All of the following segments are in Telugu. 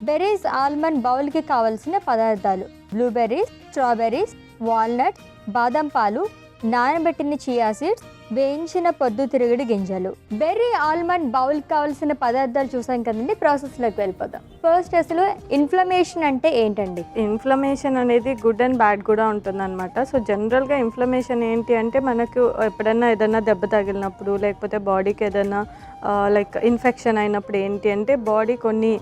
బెర్రీస్ ఆల్మండ్ బౌల్కి కావలసిన పదార్థాలు: బ్లూబెర్రీస్, స్ట్రాబెర్రీస్, వాల్నట్స్, బాదం పాలు, నానబెట్టిన చియా సీడ్స్, వేయించిన పొద్దుతిరుగుడు గింజలు. బెర్రీ ఆల్మండ్ బౌల్కి కావాల్సిన పదార్థాలు చూసాం కదండి, ప్రాసెస్లోకి వెళ్ళిపోదాం. ఫస్ట్ అసలు ఇన్ఫ్లమేషన్ అంటే ఏంటండి? ఇన్ఫ్లమేషన్ అనేది గుడ్ అండ్ బ్యాడ్ కూడా ఉంటుందన్నమాట. సో జనరల్గా ఇన్ఫ్లమేషన్ ఏంటి అంటే మనకు ఎప్పుడైనా ఏదైనా దెబ్బ తగిలినప్పుడు, లేకపోతే బాడీకి ఏదైనా లైక్ ఇన్ఫెక్షన్ అయినప్పుడు ఏంటి అంటే బాడీ కొన్ని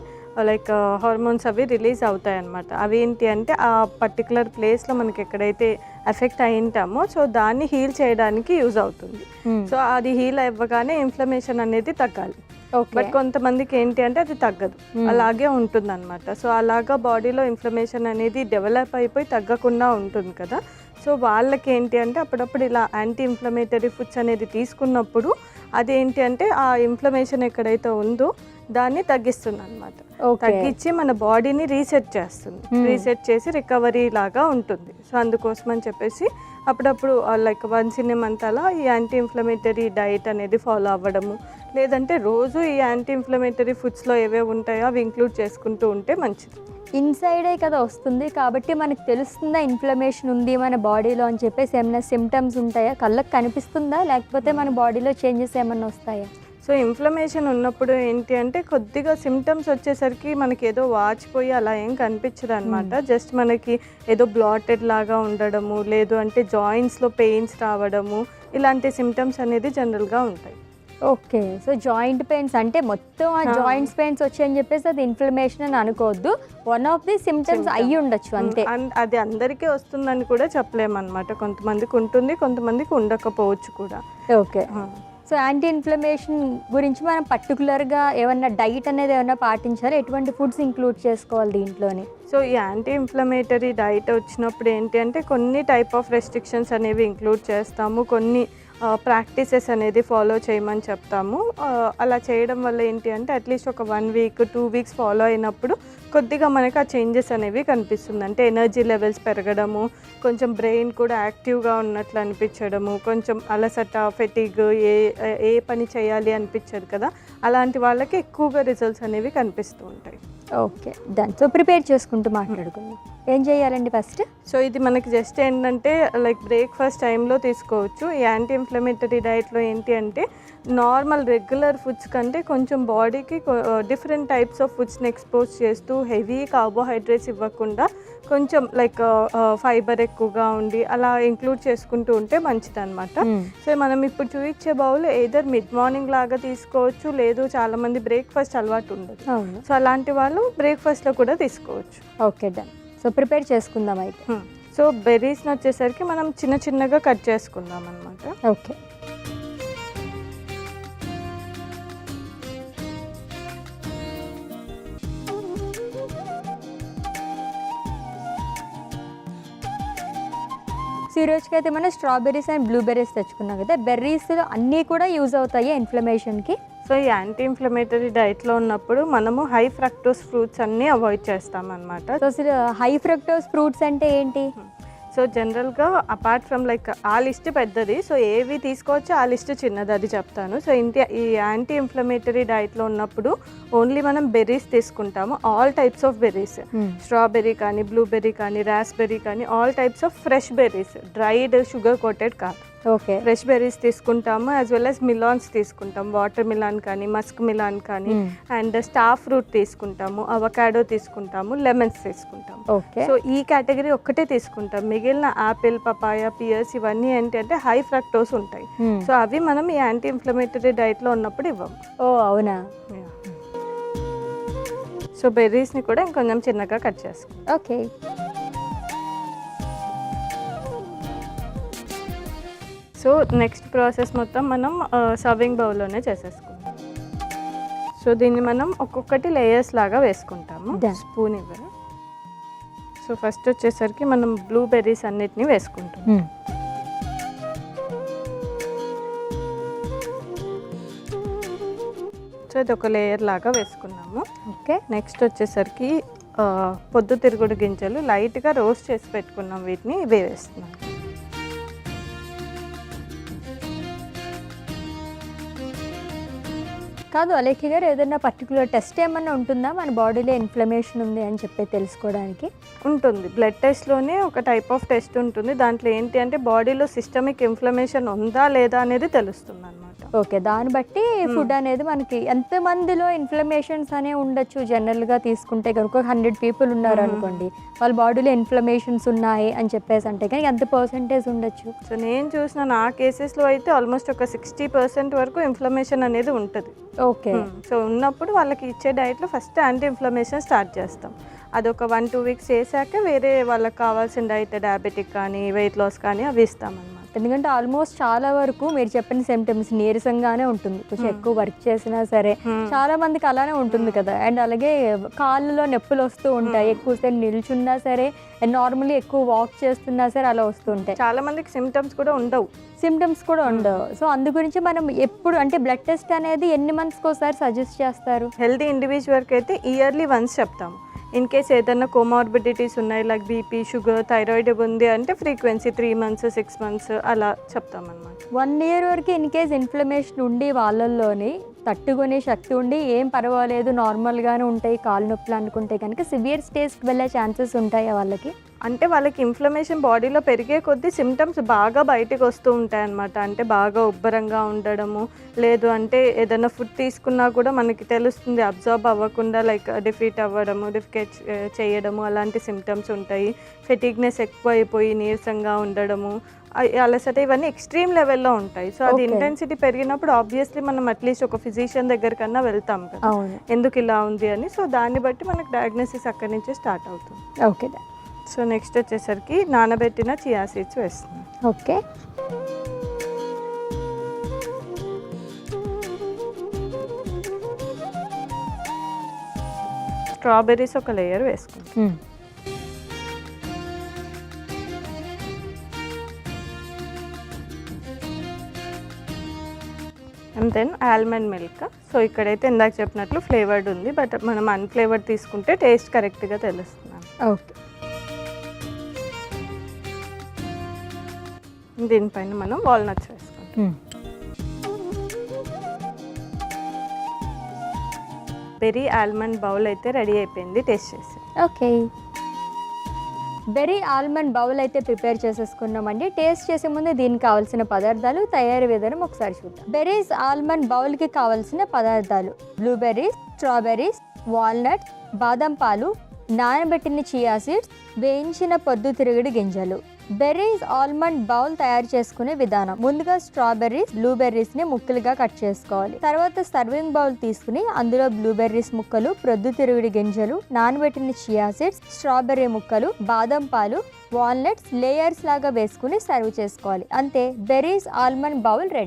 లైక్ హార్మోన్స్ అవి రిలీజ్ అవుతాయి అన్నమాట. అవి ఏంటి అంటే ఆ పర్టికులర్ ప్లేస్లో మనకి ఎక్కడైతే ఎఫెక్ట్ అయి ఉంటామో సో దాన్ని హీల్ చేయడానికి యూజ్ అవుతుంది. సో అది హీల్ అవ్వగానే ఇన్ఫ్లమేషన్ అనేది తగ్గాలి. బట్ కొంతమందికి ఏంటి అంటే అది తగ్గదు, అలాగే ఉంటుంది అనమాట. సో అలాగా బాడీలో ఇన్ఫ్లమేషన్ అనేది డెవలప్ అయిపోయి తగ్గకుండా ఉంటుంది కదా. సో వాళ్ళకి ఏంటి అంటే అప్పుడప్పుడు ఇలా యాంటీ ఇన్ఫ్లమేటరీ ఫుడ్స్ అనేది తీసుకున్నప్పుడు అదేంటి అంటే ఆ ఇన్ఫ్లమేషన్ ఎక్కడైతే ఉందో దాన్ని తగ్గిస్తుంది అనమాట. తగ్గించి మన బాడీని రీసెట్ చేస్తుంది. రీసెట్ చేసి రికవరీ లాగా ఉంటుంది. సో అందుకోసం అని చెప్పేసి అప్పుడప్పుడు like once in a month అలా ఈ యాంటీ ఇన్ఫ్లమేటరీ డైట్ అనేది ఫాలో అవ్వడము, లేదంటే రోజు ఈ యాంటీ ఇన్ఫ్లమేటరీ ఫుడ్స్లో ఏవేవి ఉంటాయో అవి ఇంక్లూడ్ చేసుకుంటూ ఉంటే మంచిది. ఇన్సైడే కదా వస్తుంది కాబట్టి మనకు తెలుస్తుందా ఇన్ఫ్లమేషన్ ఉంది మన బాడీలో అని చెప్పేసి ఏమైనా సిమ్టమ్స్ ఉంటాయా? కళ్ళకి కనిపిస్తుందా, లేకపోతే మన బాడీలో చేంజెస్ ఏమైనా వస్తాయా? సో ఇన్ఫ్లమేషన్ ఉన్నప్పుడు ఏంటి అంటే కొద్దిగా సిమ్టమ్స్ వచ్చేసరికి మనకి ఏదో వాచిపోయి అలా ఏం కనిపించదు అనమాట. జస్ట్ మనకి ఏదో బ్లాటెడ్ లాగా ఉండడము, లేదు అంటే జాయింట్స్లో పెయిన్స్ రావడము, ఇలాంటి సిమ్టమ్స్ అనేది జనరల్గా ఉంటాయి. ఓకే. సో జాయింట్ పెయిన్స్ అంటే మొత్తం ఆ జాయింట్స్ పెయిన్స్ వచ్చాయని చెప్పేసి అది ఇన్ఫ్లమేషన్ అని అనుకోవద్దు. వన్ ఆఫ్ ది సిమ్టమ్స్ అయ్యి ఉండొచ్చు అంతే. అది అందరికీ వస్తుందని కూడా చెప్పలేమన్నమాట. కొంతమందికి ఉంటుంది, కొంతమందికి ఉండకపోవచ్చు కూడా. ఓకే. సో యాంటీ ఇన్ఫ్లమేషన్ గురించి మనం పర్టికులర్గా ఏమన్నా డైట్ అనేది ఏమన్నా పాటించాలి? ఎటువంటి ఫుడ్స్ ఇంక్లూడ్ చేసుకోవాలి దీంట్లోని? సో ఈ యాంటీ ఇన్ఫ్లమేటరీ డైట్ వచ్చినప్పుడు ఏంటి అంటే కొన్ని టైప్ ఆఫ్ రెస్ట్రిక్షన్స్ అనేవి ఇంక్లూడ్ చేస్తాము, కొన్ని ప్రాక్టీసెస్ అనేది ఫాలో చేయమని చెప్తాము. అలా చేయడం వల్ల ఏంటి అంటే అట్లీస్ట్ ఒక 1 వీక్ 2 వీక్స్ ఫాలో అయినప్పుడు కొద్దిగా మనకు ఆ చేంజెస్ అనేవి కనిపిస్తుంది. అంటే ఎనర్జీ లెవెల్స్ పెరగడము, కొంచెం బ్రెయిన్ కూడా యాక్టివ్గా ఉన్నట్లు అనిపించడము, కొంచెం అలసట, ఫెటిగ్, ఏ పని చేయాలి అనిపించదు కదా, అలాంటి వాళ్ళకి ఎక్కువగా రిజల్ట్స్ అనేవి కనిపిస్తూ ఉంటాయి. ఓకే, దాంతో ప్రిపేర్ చేసుకుంటూ మాట్లాడుకుందాం. ఏం చేయాలండి ఫస్ట్? సో ఇది మనకి జస్ట్ ఏంటంటే లైక్ బ్రేక్ఫాస్ట్ టైంలో తీసుకోవచ్చు. ఈ యాంటీ ఇన్ఫ్లమేటరీ డైట్లో ఏంటి అంటే నార్మల్ రెగ్యులర్ ఫుడ్స్ కంటే కొంచెం బాడీకి డిఫరెంట్ టైప్స్ ఆఫ్ ఫుడ్స్ని ఎక్స్పోజ్ చేస్తూ హెవీ కార్బోహైడ్రేట్స్ ఇవ్వకుండా కొంచెం లైక్ ఫైబర్ ఎక్కువగా ఉండి అలా ఇంక్లూడ్ చేసుకుంటూ ఉంటే మంచిది అనమాట. సో మనం ఇప్పుడు చూపించే బౌల్ ఎయిదర్ మిడ్ మార్నింగ్ లాగా తీసుకోవచ్చు, లేదు చాలామంది బ్రేక్ఫాస్ట్ అలవాటు ఉండదు. సో అలాంటి వాళ్ళు బ్రేక్ఫాస్ట్లో కూడా తీసుకోవచ్చు. Okay, done. సో ప్రిపేర్ చేసుకుందాం అయితే. సో బెర్రీస్ని వచ్చేసరికి మనం చిన్న చిన్నగా కట్ చేసుకుందాం అనమాట. ఓకే. సో ఈ రోజుకి అయితే మనం స్ట్రాబెర్రీస్ అండ్ బ్లూబెర్రీస్ తెచ్చుకున్నాం కదా. బెర్రీస్ అన్నీ కూడా యూజ్ అవుతాయి ఇన్ఫ్లమేషన్కి? సో ఈ యాంటీ ఇన్ఫ్లమేటరీ డైట్లో ఉన్నప్పుడు మనము హై ఫ్రక్టోస్ ఫ్రూట్స్ అన్నీ అవాయిడ్ చేస్తామన్నమాట. సో అసలు హై ఫ్రక్టోస్ ఫ్రూట్స్ అంటే ఏంటి? సో జనరల్గా అపార్ట్ ఫ్రమ్ లైక్ ఆ లిస్ట్ పెద్దది, సో ఏవి తీసుకోవచ్చు ఆ లిస్ట్ చిన్నది, అది చెప్తాను. సో ఈ యాంటీ ఇన్ఫ్లమేటరీ డైట్లో ఉన్నప్పుడు ఓన్లీ మనం బెర్రీస్ తీసుకుంటాము, all types of berries. Strawberry కానీ, బ్లూబెర్రీ కానీ, రాస్బెర్రీ కానీ, all types of fresh berries, dried sugar coated కాదు. ఓకే. ఫ్రెష్ బెర్రీస్ తీసుకుంటాము, యాజ్ వెల్ యాజ్ మిలాన్స్ తీసుకుంటాము, వాటర్ మిలాన్ కానీ, మస్క్ మిలాన్ కానీ, అండ్ స్టార్ ఫ్రూట్ తీసుకుంటాము, అవకాడో తీసుకుంటాము, లెమన్స్ తీసుకుంటాము. ఓకే. సో ఈ కేటగిరీ ఒక్కటే తీసుకుంటాం. మిగిలిన ఆపిల్, పపాయ, పియర్స్ ఇవన్నీ ఏంటి అంటే హై ఫ్రక్టోస్ ఉంటాయి. సో అవి మనం ఈ యాంటీ ఇన్ఫ్లమేటరీ డైట్లో ఉన్నప్పుడు ఇవ్వము. ఓ అవునా. సో బెర్రీస్ని కూడా ఇంకొంచెం చిన్నగా కట్ చేసుకుంటాం. ఓకే. సో నెక్స్ట్ ప్రాసెస్ మొత్తం మనం సర్వింగ్ బౌల్లోనే చేసేసుకుంటాం. సో దీన్ని మనం ఒక్కొక్కటి లేయర్స్ లాగా వేసుకుంటాము. స్పూన్ ఇవ్వరు. సో ఫస్ట్ వచ్చేసరికి మనం బ్లూబెర్రీస్ అన్నిటిని వేసుకుంటాం. సో ఇది ఒక లేయర్ లాగా వేసుకున్నాము. ఓకే. నెక్స్ట్ వచ్చేసరికి పొద్దుతిరుగుడు గింజలు లైట్గా రోస్ట్ చేసి పెట్టుకున్నాం, వీటిని ఇవే వేస్తున్నాం. కాదు అలేఖ్య గారు, ఏదైనా పర్టికులర్ టెస్ట్ ఏమన్నా ఉంటుందా మన బాడీలో ఇన్ఫ్లమేషన్ ఉంది అని చెప్పి తెలుసుకోవడానికి? ఉంటుంది. బ్లడ్ టెస్ట్లోనే ఒక టైప్ ఆఫ్ టెస్ట్ ఉంటుంది. దాంట్లో ఏంటి అంటే బాడీలో సిస్టమిక్ ఇన్ఫ్లమేషన్ ఉందా లేదా అనేది తెలుస్తుంది అనమాట. ఓకే, దాన్ని బట్టి ఫుడ్ అనేది మనకి ఎంతమందిలో ఇన్ఫ్లమేషన్స్ అనే ఉండొచ్చు. జనరల్గా తీసుకుంటే కనుక 100 పీపుల్ ఉన్నారు అనుకోండి, వాళ్ళ బాడీలో ఇన్ఫ్లమేషన్స్ ఉన్నాయి అని చెప్పేసి అంటే కానీ ఎంత పర్సెంటేజ్ ఉండొచ్చు? సో నేను చూసిన నా కేసెస్లో అయితే ఆల్మోస్ట్ ఒక 60% వరకు ఇన్ఫ్లమేషన్ అనేది ఉంటుంది. ఓకే. సో ఉన్నప్పుడు వాళ్ళకి ఇచ్చే డైట్లో ఫస్ట్ యాంటీ ఇన్ఫ్లమేషన్ స్టార్ట్ చేస్తాం. అదొక 1-2 వీక్స్ చేశాక వేరే వాళ్ళకి కావాల్సిన డైట్ డయాబెటిక్ కానీ వెయిట్ లాస్ కానీ అవి ఇస్తామన్నమాట. ఎందుకంటే ఆల్మోస్ట్ చాలా వరకు మీరు చెప్పిన సిమ్టమ్స్ నీరసంగానే ఉంటుంది. కొంచెం ఎక్కువ వర్క్ చేసినా సరే చాలా మందికి అలానే ఉంటుంది కదా. అండ్ అలాగే కాళ్ళలో నొప్పులు వస్తూ ఉంటాయి, ఎక్కువసేపు నిల్చున్నా సరే, నార్మల్లీ ఎక్కువ వాక్ చేస్తున్నా సరే అలా వస్తూ ఉంటాయి. చాలా మందికి సిమ్టమ్స్ కూడా ఉండవు. సో అందు గురించి మనం ఎప్పుడు అంటే బ్లడ్ టెస్ట్ అనేది ఎన్ని మంత్స్కి ఒకసారి సజెస్ట్ చేస్తారు? హెల్తీ ఇండివిజువల్కి అయితే ఇయర్లీ వన్స్ చెప్తాము. ఇన్ కేస్ ఏదైనా కోమార్బిడిటీస్ ఉన్నాయి లైక్ బీపీ, షుగర్, థైరాయిడ్ ఉంది అంటే ఫ్రీక్వెన్సీ 3 months 6 months అలా చెప్తామన్నమాట. 1 year వరకు ఇన్ కేస్ ఇన్ఫ్లమేషన్ ఉండి వాళ్ళల్లోని తట్టుకునే శక్తి ఉండి ఏం పర్వాలేదు నార్మల్గానే ఉంటాయి కాలు నొప్పులు అనుకుంటే కనుక సివియర్ స్టేజ్కి వెళ్ళే ఛాన్సెస్ ఉంటాయా వాళ్ళకి? అంటే వాళ్ళకి ఇన్ఫ్లమేషన్ బాడీలో పెరిగే కొద్దీ సిమ్టమ్స్ బాగా బయటకు వస్తూ ఉంటాయి అన్నమాట. అంటే బాగా ఉబ్బరంగా ఉండడము, లేదు అంటే ఏదైనా ఫుడ్ తీసుకున్నా కూడా మనకి తెలుస్తుంది అబ్జార్బ్ అవ్వకుండా లైక్ డిఫీట్ అవ్వడము, డిఫికేట్ చేయడము, అలాంటి సిమ్టమ్స్ ఉంటాయి. ఫెటిగ్నెస్ ఎక్కువ అయిపోయి నీరసంగా ఉండడము, అలసట, ఇవన్నీ ఎక్స్ట్రీమ్ లెవెల్లో ఉంటాయి. సో అది ఇంటెన్సిటీ పెరిగినప్పుడు ఆబ్వియస్లీ మనం అట్లీస్ట్ ఒక ఫిజిషియన్ దగ్గరకన్నా వెళ్తాం కదా, ఎందుకు ఇలా ఉంది అని. సో దాన్ని బట్టి మనకు డయాగ్నోసిస్ అక్కడి నుంచే స్టార్ట్ అవుతుంది. ఓకే. సో నెక్స్ట్ వచ్చేసరికి నానబెట్టిన చియా సీడ్స్ వేస్తున్నాం. ఓకే. స్ట్రాబెర్రీస్ ఒక లేయర్ వేసుకుంటాం. And then almond milk. So ఇక్కడైతే ఇందాక చెప్పినట్లు ఫ్లేవర్డ్ ఉంది, బట్ మనం అన్ఫ్లేవర్డ్ తీసుకుంటే టేస్ట్ కరెక్ట్గా తెలుస్తుంది. ఓకే. దీనిపైన మనం వాల్నట్స్ వేసుకుంటాం. బెర్రీ ఆల్మండ్ బౌల్ అయితే రెడీ అయిపోయింది, టేస్ట్ చేసి. ఓకే, బెర్రీ ఆల్మండ్ బౌల్ అయితే ప్రిపేర్ చేసేసుకున్నామండి. టేస్ట్ చేసే ముందు దీనికి కావాల్సిన పదార్థాలు, తయారీ విధానం ఒకసారి చూద్దాం. బెర్రీస్ ఆల్మండ్ బౌల్కి కావాల్సిన పదార్థాలు: బ్లూబెర్రీస్, స్ట్రాబెర్రీస్, వాల్నట్స్, బాదం పాలు, నానబెట్టిన చియా సీడ్స్, వేయించిన పొద్దుతిరుగుడు గింజలు. బెర్రీస్ ఆల్మండ్ బౌల్ తయారు చేసుకునే విధానం: ముందుగా స్ట్రాబెర్రీస్, బ్లూబెర్రీస్ ని ముక్కలుగా కట్ చేసుకోవాలి. తర్వాత సర్వింగ్ బౌల్ తీసుకుని అందులో బ్లూబెర్రీస్ ముక్కలు, ప్రొద్దుతిరుగుడు గింజలు, నానబెట్టిన చియా సీడ్స్, స్ట్రాబెర్రీ ముక్కలు, బాదం పాలు, వాల్నట్స్ లేయర్స్ లాగా వేసుకుని సర్వ్ చేసుకోవాలి. అంతే, బెర్రీస్ ఆల్మండ్ బౌల్ రెడీ.